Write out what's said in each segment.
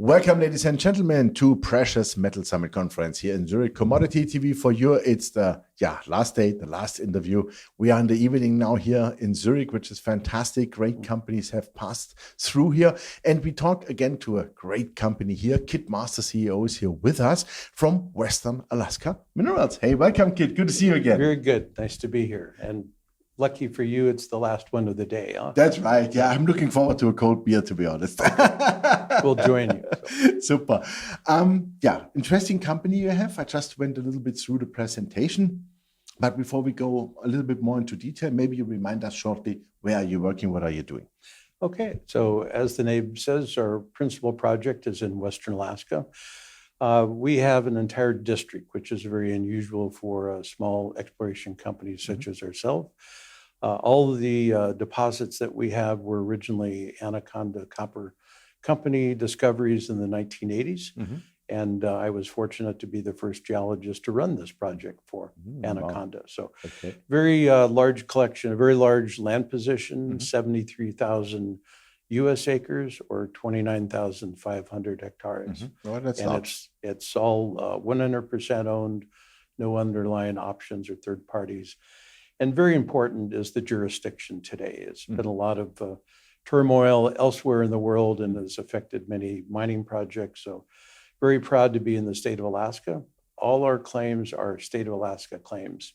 Welcome, ladies and gentlemen, to Precious Metal Summit Conference here in Zurich. Commodity TV for you. It's the last day, the last interview. We are in the evening now here in Zurich, which is fantastic. Great companies have passed through here. And we talk again to a great company here. Kit Master CEO is here with us from Western Alaska Minerals. Hey, welcome, Kit. Good to see you again. Very good. Nice to be here. And lucky for you, it's the last one of the day. Huh? That's right. Yeah, I'm looking forward to a cold beer, to be honest. We'll join you. So. Super. Interesting company you have. I just went a little bit through the presentation. But before we go a little bit more into detail, maybe you remind us shortly, where are you working? What are you doing? Okay. So as the name says, our principal project is in Western Alaska. We have an entire district, which is very unusual for small exploration companies such as ourselves. All of the deposits that we have were originally Anaconda Copper Company discoveries in the 1980s. And I was fortunate to be the first geologist to run this project for Anaconda. Wow. So very large collection, a very large land position, 73,000 U.S. acres or 29,500 hectares. Well, that's and it's all 100% owned, no underlying options or third parties. And very important is the jurisdiction today. It's been a lot of turmoil elsewhere in the world and has affected many mining projects. So very proud to be in the state of Alaska. All our claims are state of Alaska claims.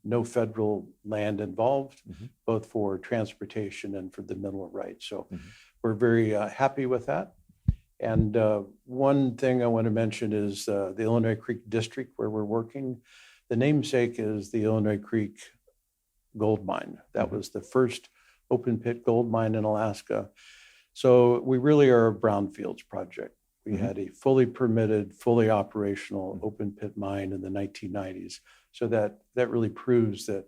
No federal land involved, both for transportation and for the mineral rights. So we're very happy with that. And one thing I want to mention is the Illinois Creek District where we're working. The namesake is the Illinois Creek Gold Mine. That was the first open pit gold mine in Alaska. So we really are a brownfields project. We had a fully permitted, fully operational open pit mine in the 1990s. So that really proves that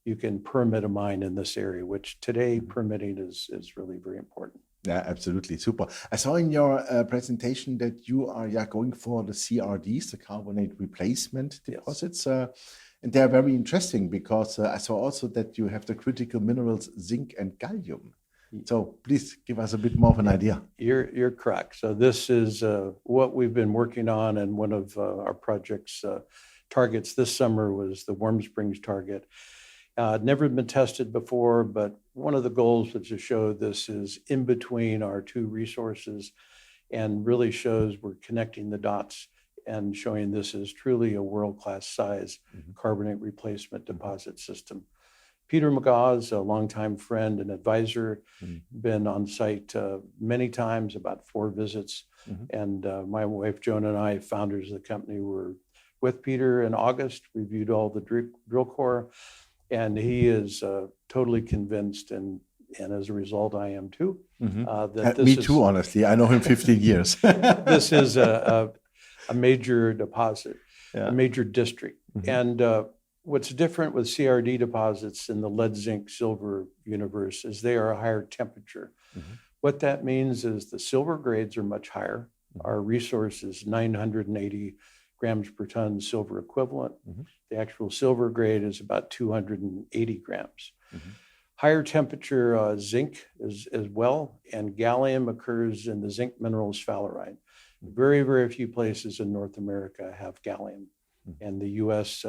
you can permit a mine in this area, which today permitting is really very important. Yeah, absolutely. Super. I saw in your presentation that you are going for the CRDs, the carbonate replacement deposits. And they're very interesting because I saw also that you have the critical minerals, zinc and gallium. So please give us a bit more of an idea. You're correct. So this is what we've been working on, and one of our project's targets this summer was the Warm Springs target. Never been tested before, but one of the goals was to show this is in between our two resources and really shows we're connecting the dots and showing this is truly a world-class size carbonate replacement deposit system. Peter McGaw is a longtime friend and advisor, been on site many times, about 4 visits. And my wife, Joan, and I, founders of the company, were with Peter in August, reviewed all the drill core, and he is totally convinced, and as a result, I am too. That me too, honestly. I know him 15 years. This is a major deposit, a major district. And what's different with CRD deposits in the lead, zinc, silver universe is they are a higher temperature. What that means is the silver grades are much higher. Our resource is 980 grams per ton silver equivalent. The actual silver grade is about 280 grams. Higher temperature zinc as well, and gallium occurs in the zinc minerals sphalerite. Very, very few places in North America have gallium, and the U.S.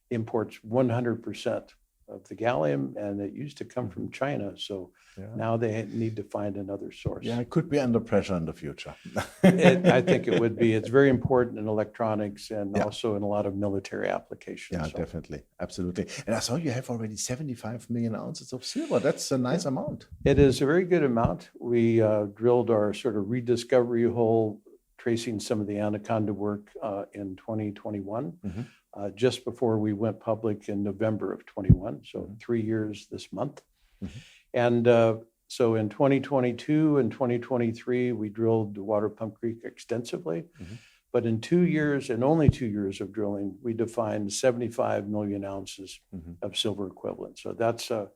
Imports 100% of the gallium, and it used to come from China. So now they need to find another source. Yeah, it could be under pressure in the future. I think it would be. It's very important in electronics and also in a lot of military applications. Yeah, definitely. Absolutely. And I saw you have already 75 million ounces of silver. That's a nice amount. It is a very good amount. We drilled our sort of rediscovery hole, tracing some of the Anaconda work in 2021. Just before we went public in November of 21, so 3 years this month. And so in 2022 and 2023, we drilled Water Pump Creek extensively. But in 2 years, and only 2 years of drilling, we defined 75 million ounces of silver equivalent. So that's a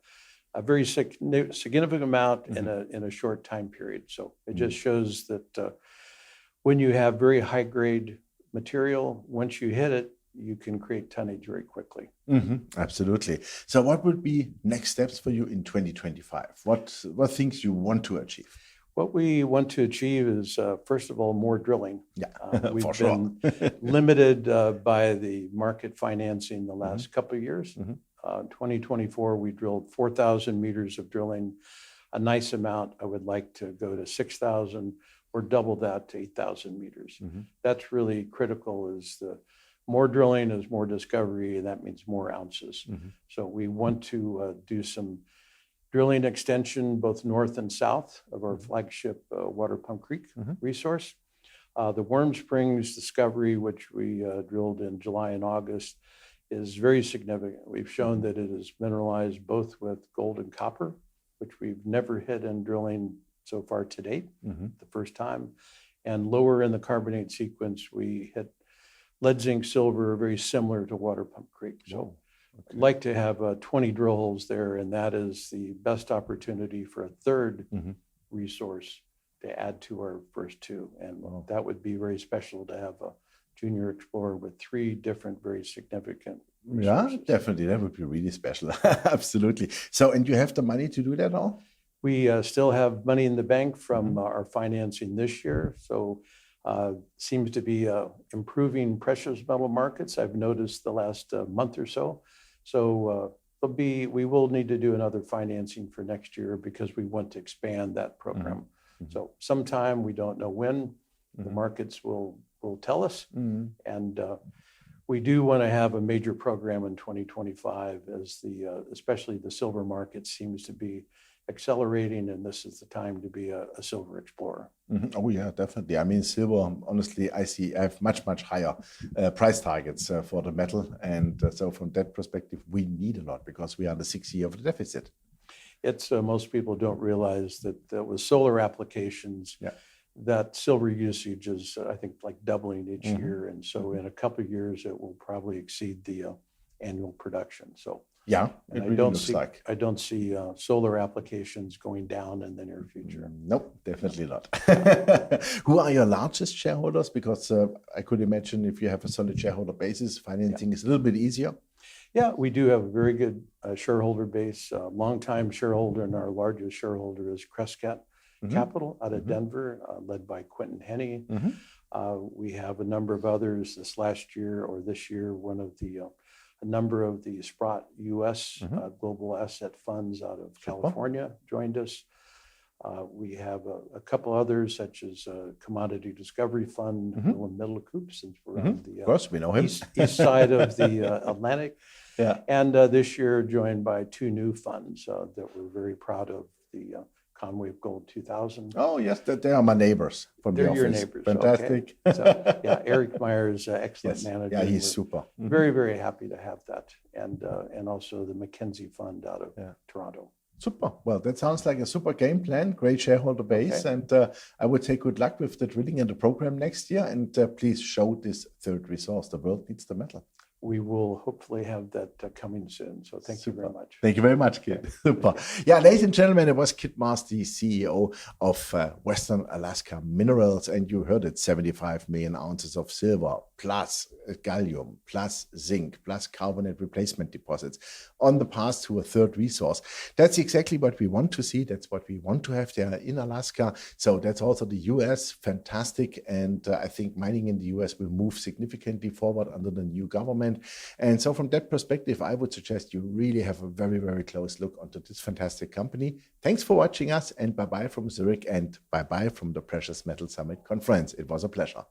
very significant amount in a short time period. So it just shows that when you have very high grade material, once you hit it, you can create tonnage very quickly. Absolutely. So what would be next steps for you in 2025? What things you want to achieve? What we want to achieve is, first of all, more drilling. Yeah, We've for sure. been limited by the market financing the last couple of years. 2024, we drilled 4,000 meters of drilling, a nice amount. I would like to go to 6,000 or double that to 8,000 meters. That's really critical. Is the more drilling is more discovery, and that means more ounces. So we want to do some drilling extension both north and south of our flagship Water Pump Creek resource. The Warm Springs discovery, which we drilled in July and August, is very significant. We've shown that it is mineralized both with gold and copper, which we've never hit in drilling so far to date, the first time. And lower in the carbonate sequence, we hit lead, zinc, silver, very similar to Water Pump Creek. So I'd like to have 20 drill holes there, and that is the best opportunity for a third resource to add to our first two. And that would be very special to have a junior explorer with 3 different very significant resources. Yeah, definitely. That would be really special. Absolutely. So, and you have the money to do that all? We still have money in the bank from our financing this year. So seems to be improving precious metal markets. I've noticed the last month or so. So we will need to do another financing for next year because we want to expand that program. So sometime, we don't know when, the markets will tell us. And we do want to have a major program in 2025 as especially the silver market seems to be accelerating, and this is the time to be a silver explorer. Oh yeah, definitely. I mean, silver, honestly, I have much higher price targets for the metal. And so from that perspective, we need a lot because we are in the 6th year of the deficit. It's most people don't realize that with solar applications, that silver usage is, I think, like doubling each year. And so in a couple of years, it will probably exceed the annual production. So yeah, it really looks like. I don't see solar applications going down in the near future. Nope, definitely not. Who are your largest shareholders? Because I could imagine if you have a solid shareholder basis, financing is a little bit easier. Yeah, we do have a very good shareholder base. Longtime shareholder and our largest shareholder is Crescat Capital out of Denver, led by Quentin Henney. We have a number of others this last year or this year. A number of the Sprott U.S. global asset funds out of California joined us. We have a couple others, such as Commodity Discovery Fund, Middle Coop, since we're on the of course, we know him. east side of the Atlantic. Yeah. And this year joined by 2 new funds that we're very proud of, the Conway Gold 2000. Oh, yes, they are my neighbors from the office. They're your neighbors. Fantastic. Okay. So, yeah, Eric Myers, excellent manager. Yeah, he's super. Very, very happy to have that. And also the Mackenzie Fund out of Toronto. Super. Well, that sounds like a super game plan, great shareholder base. And I would say good luck with the drilling and the program next year. And please show this third resource. The world needs the metal. We will hopefully have that coming soon. So thank you very much. Thank you very much, Kit. Super. Yeah, ladies and gentlemen, it was Kit Mars, the CEO of Western Alaska Minerals. And you heard it, 75 million ounces of silver, plus gallium, plus zinc, plus carbonate replacement deposits on the path to a third resource. That's exactly what we want to see. That's what we want to have there in Alaska. So that's also the US, fantastic. And I think mining in the US will move significantly forward under the new government. And so from that perspective, I would suggest you really have a very, very close look onto this fantastic company. Thanks for watching us, and bye-bye from Zurich, and bye-bye from the Precious Metal Summit Conference. It was a pleasure.